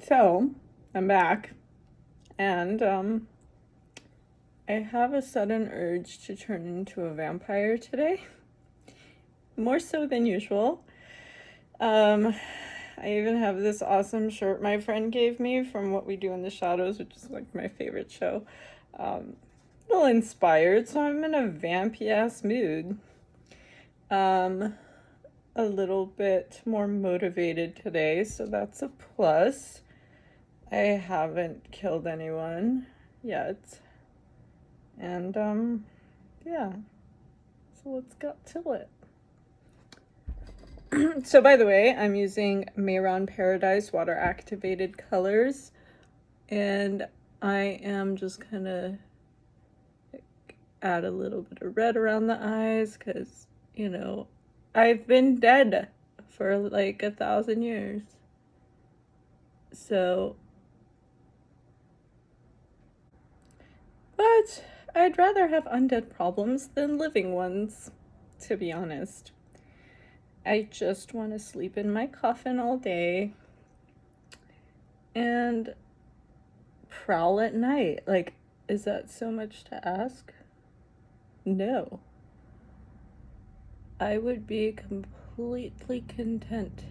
So, I'm back, and I have a sudden urge to turn into a vampire today, more so than usual. I even have this awesome shirt my friend gave me from What We Do in the Shadows, which is like my favorite show. A little inspired, so I'm in a vampy ass mood. A little bit more motivated today, so that's a plus. I haven't killed anyone yet. And, yeah. So let's get to it. So, by the way, I'm using Mayron Paradise water activated colors. And I am just kind of add a little bit of red around the eyes because, I've been dead for like 1,000 years. So, but I'd rather have undead problems than living ones, to be honest. I just want to sleep in my coffin all day and prowl at night. Like, is that so much to ask? No. I would be completely content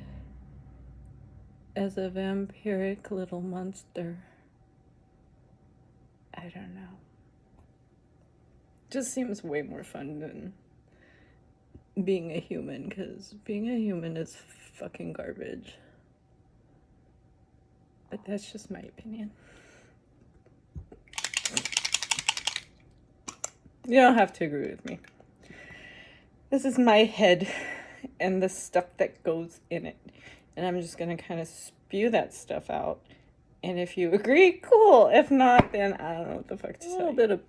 as a vampiric little monster. I don't know. Just seems way more fun than being a human, because being a human is fucking garbage. But that's just my opinion. You don't have to agree with me. This is my head and the stuff that goes in it. And I'm just going to kind of spew that stuff out. And if you agree, cool. If not, then I don't know what the fuck to say. A little bit of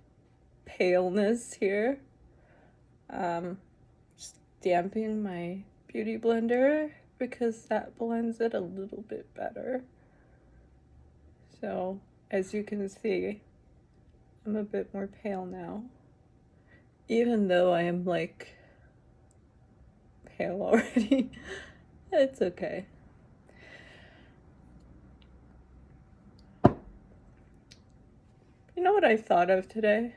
paleness here. Just damping my beauty blender because that blends it a little bit better. So, as you can see, I'm a bit more pale now. Even though I am like pale already, it's okay. You know what I thought of today?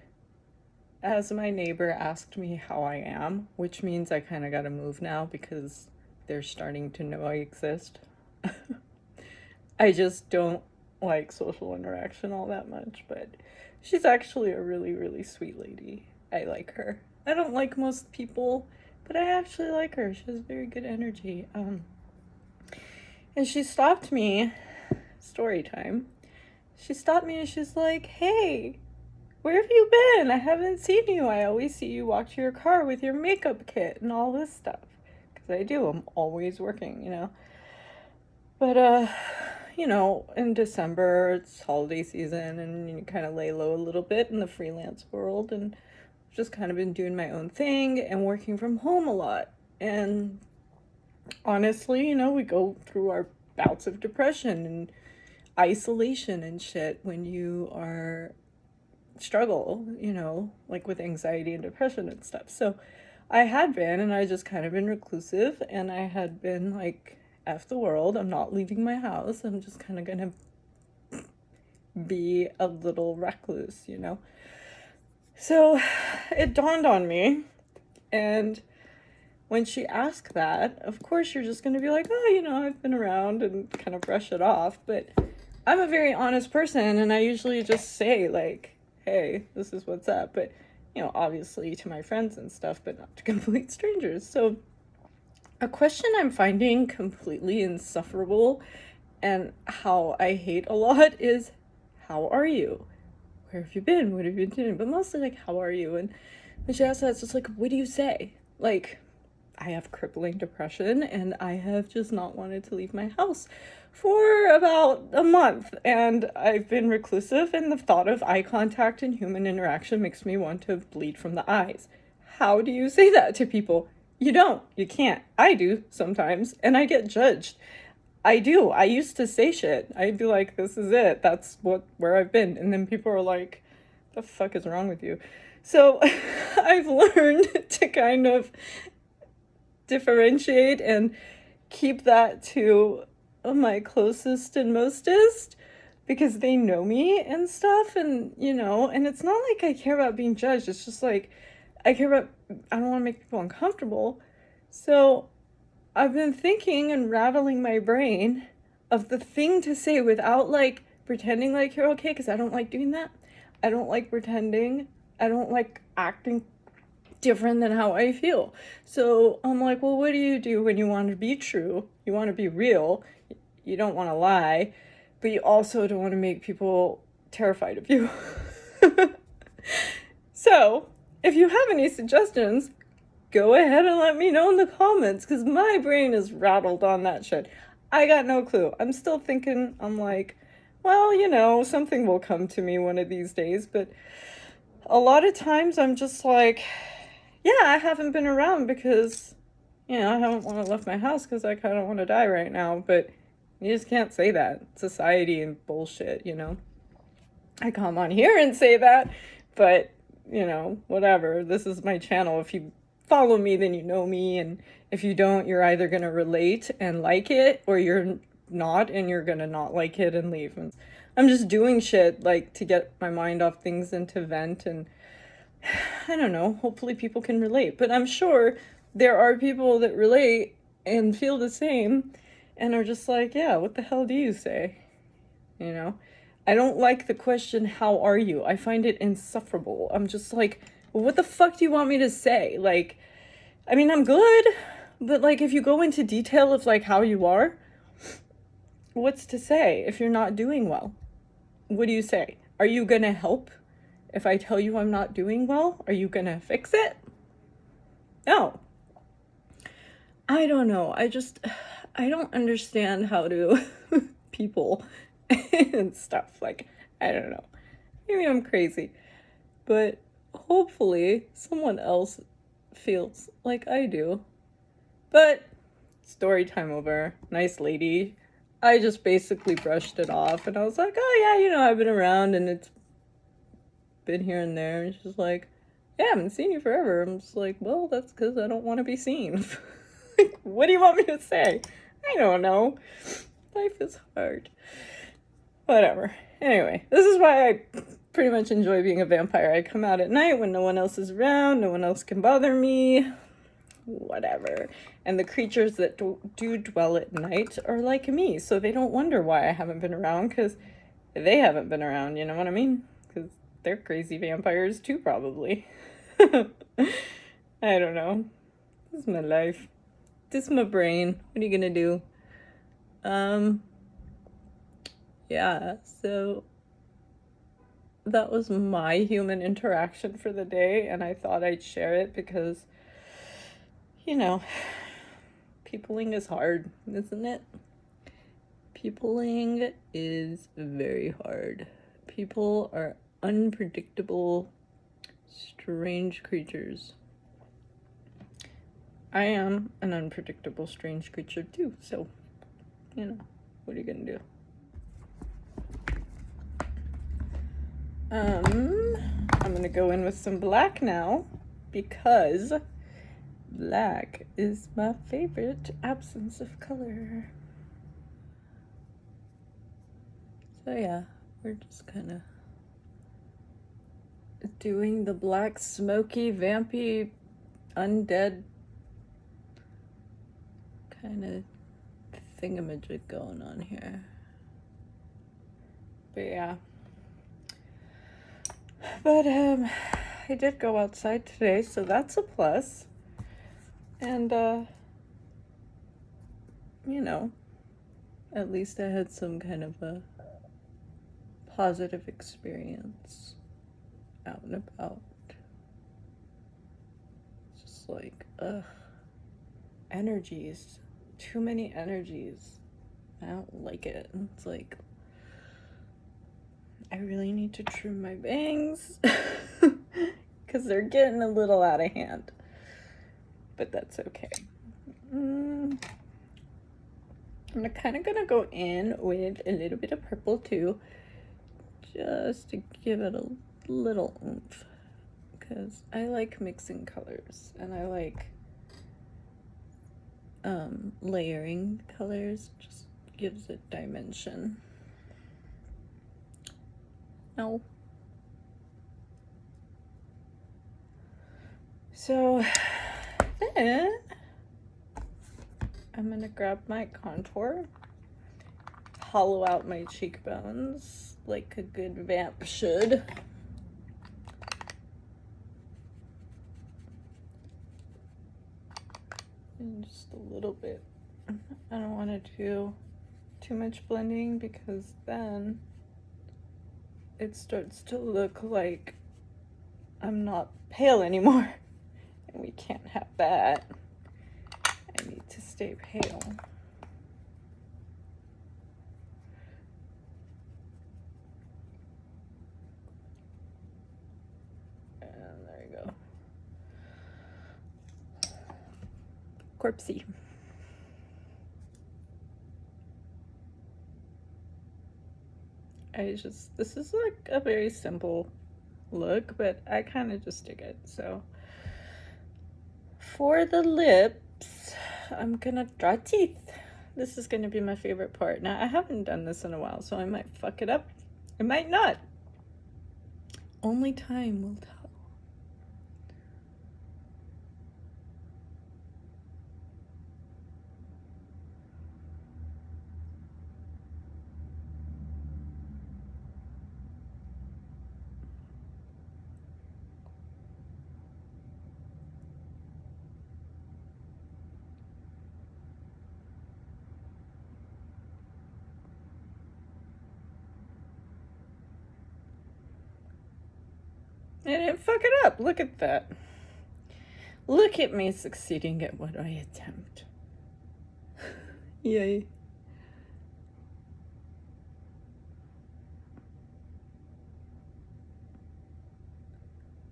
As my neighbor asked me how I am, which means I kind of gotta move now because they're starting to know I exist. I just don't like social interaction all that much, but she's actually a really, really sweet lady. I like her. I don't like most people, but I actually like her. She has very good energy. And she stopped me, story time. She stopped me and she's like, "Hey, where have you been? I haven't seen you. I always see you walk to your car with your makeup kit and all this stuff." Because I do. I'm always working. But, in December, it's holiday season and you kind of lay low a little bit in the freelance world. And I've just kind of been doing my own thing and working from home a lot. And honestly, we go through our bouts of depression and isolation and shit when you are struggle, like with anxiety and depression and stuff. So I had been, and I just kind of been reclusive, and I had been like, F the world, I'm not leaving my house, I'm just kind of gonna be a little recluse, So it dawned on me, and when she asked that, of course you're just gonna be like, oh, I've been around and kind of brush it off, but I'm a very honest person, and I usually just say, like, hey, this is what's up, but, obviously to my friends and stuff, but not to complete strangers. So a question I'm finding completely insufferable and how I hate a lot is, how are you? Where have you been? What have you been doing? But mostly, like, how are you? And when she asks that, it's just like, what do you say? Like, I have crippling depression and I have just not wanted to leave my house for about a month, and I've been reclusive, and the thought of eye contact and human interaction makes me want to bleed from the eyes. How do you say that to people? You don't. You can't. I do sometimes, and I get judged. I do. I used to say shit. I'd be like, this is it. That's where I've been. And then people are like, the fuck is wrong with you? So I've learned to kind of differentiate and keep that to my closest and mostest because they know me and stuff, and and it's not like I care about being judged. It's just like I care about I don't want to make people uncomfortable. So I've been thinking and rattling my brain of the thing to say without like pretending like you're okay, because I don't like doing that. I don't like pretending. I don't like acting different than how I feel. So I'm like, well, what do you do when you want to be true? You want to be real. You don't want to lie, but you also don't want to make people terrified of you. So if you have any suggestions, go ahead and let me know in the comments, because my brain is rattled on that shit. I got no clue. I'm still thinking, I'm like, well, something will come to me one of these days, but a lot of times I'm just like, yeah, I haven't been around because, I haven't want to left my house because I kind of want to die right now, but you just can't say that. Society and bullshit, I come on here and say that, but, whatever. This is my channel. If you follow me, then you know me, and if you don't, you're either going to relate and like it, or you're not, and you're going to not like it and leave. And I'm just doing shit, like, to get my mind off things and to vent, and I don't know, hopefully people can relate. But I'm sure there are people that relate and feel the same and are just like, yeah, what the hell do you say? I don't like the question, how are you? I find it insufferable. I'm just like, well, what the fuck do you want me to say? Like, I mean, I'm good, but like, if you go into detail of like how you are, what's to say if you're not doing well? What do you say? Are you gonna help? If I tell you I'm not doing well, are you gonna fix it? No. I don't know. I don't understand how to people and stuff. Like, I don't know. Maybe I'm crazy. But hopefully someone else feels like I do. But story time over. Nice lady. I just basically brushed it off and I was like, oh yeah, I've been around and it's been here and there. And she's like, yeah, I haven't seen you forever. I'm just like, well, that's because I don't want to be seen. Like, what do you want me to say? I don't know. Life is hard. Whatever. Anyway, this is why I pretty much enjoy being a vampire. I come out at night when no one else is around, no one else can bother me. Whatever. And the creatures that do dwell at night are like me, so they don't wonder why I haven't been around, because they haven't been around, you know what I mean? Because they're crazy vampires too, probably. I don't know. This is my life. This is my brain. What are you gonna do? Yeah, so that was my human interaction for the day, and I thought I'd share it because, peopling is hard, isn't it? Peopling is very hard. People are unpredictable, strange creatures. I am an unpredictable, strange creature too, so, what are you gonna do? I'm gonna go in with some black now, because black is my favorite absence of color. So yeah, we're just kind of doing the black, smoky, vampy, undead kind of thingamajig going on here. But yeah. But I did go outside today, so that's a plus. And at least I had some kind of a positive experience out and about. It's just like, energies. Too many energies. I don't like it. It's like, I really need to trim my bangs because they're getting a little out of hand. But that's okay. I'm kind of gonna go in with a little bit of purple too, just to give it a little oomph, because I like mixing colors and I like layering colors, just gives it dimension. No. So then I'm gonna grab my contour, hollow out my cheekbones like a good vamp should. And just a little bit. I don't want to do too much blending because then it starts to look like I'm not pale anymore. And we can't have that. I need to stay pale. And there you go. Corpsey. This is like a very simple look, but I kind of just dig it. So for the lips, I'm gonna draw teeth. This is gonna be my favorite part. Now, I haven't done this in a while, so I might fuck it up. I might not. Only time will tell. I didn't fuck it up. Look at that. Look at me succeeding at what I attempt. Yay.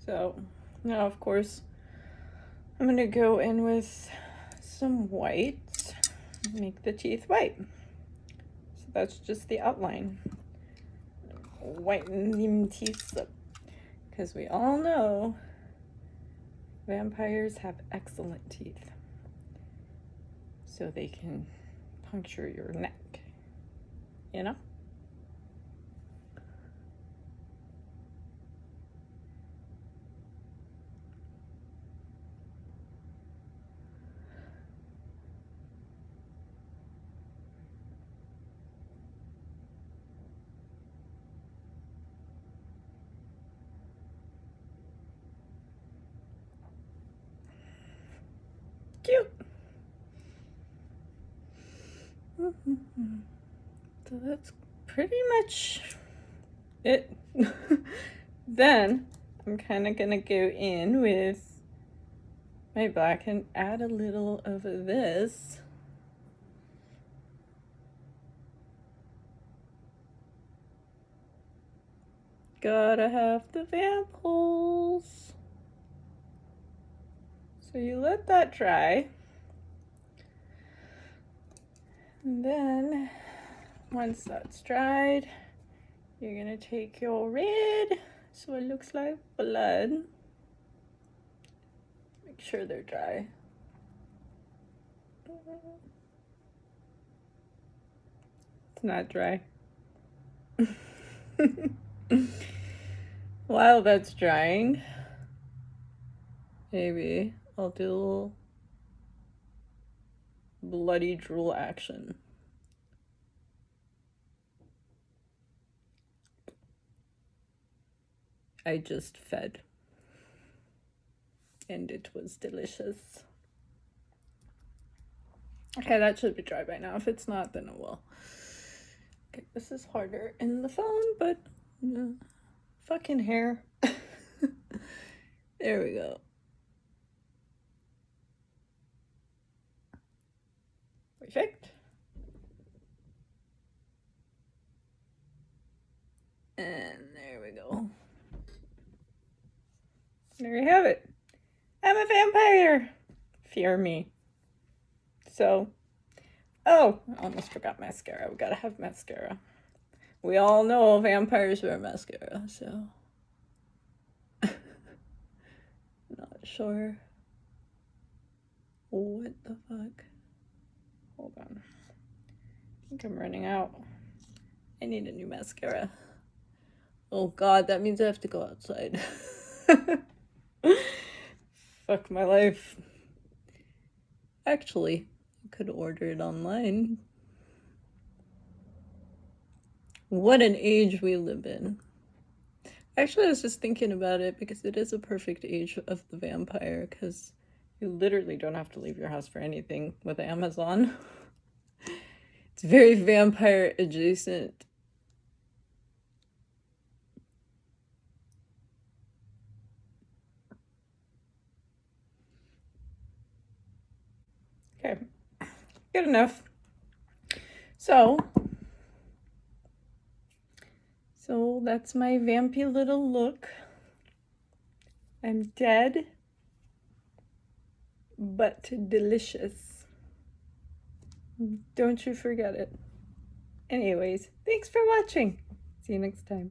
So now, of course, I'm going to go in with some white, make the teeth white. So that's just the outline. Whiten them teeth up. Because we all know vampires have excellent teeth. So they can puncture your neck, you know? Cute. So that's pretty much it. Then I'm kind of gonna go in with my black and add a little of this. Gotta have the vamp holes. So you let that dry. And then once that's dried, you're gonna take your red, so it looks like blood. Make sure they're dry. It's not dry. While that's drying, maybe I'll do a little bloody drool action. I just fed. And it was delicious. Okay, that should be dry by now. If it's not, then it will. Okay, this is harder in the phone, but fucking hair. There we go. Perfect. And there we go. There you have it. I'm a vampire. Fear me. So, oh, I almost forgot mascara. We gotta have mascara. We all know vampires wear mascara, so. Not sure what the fuck. Hold on. think I'm running out. I need a new mascara. Oh god, that means I have to go outside. Fuck my life. Actually, I could order it online. What an age we live in. Actually, I was just thinking about it because it is a perfect age of the vampire because you literally don't have to leave your house for anything with Amazon. It's very vampire adjacent. Okay, good enough. So that's my vampy little look. I'm dead, but delicious. Don't you forget it. Anyways, thanks for watching. See you next time.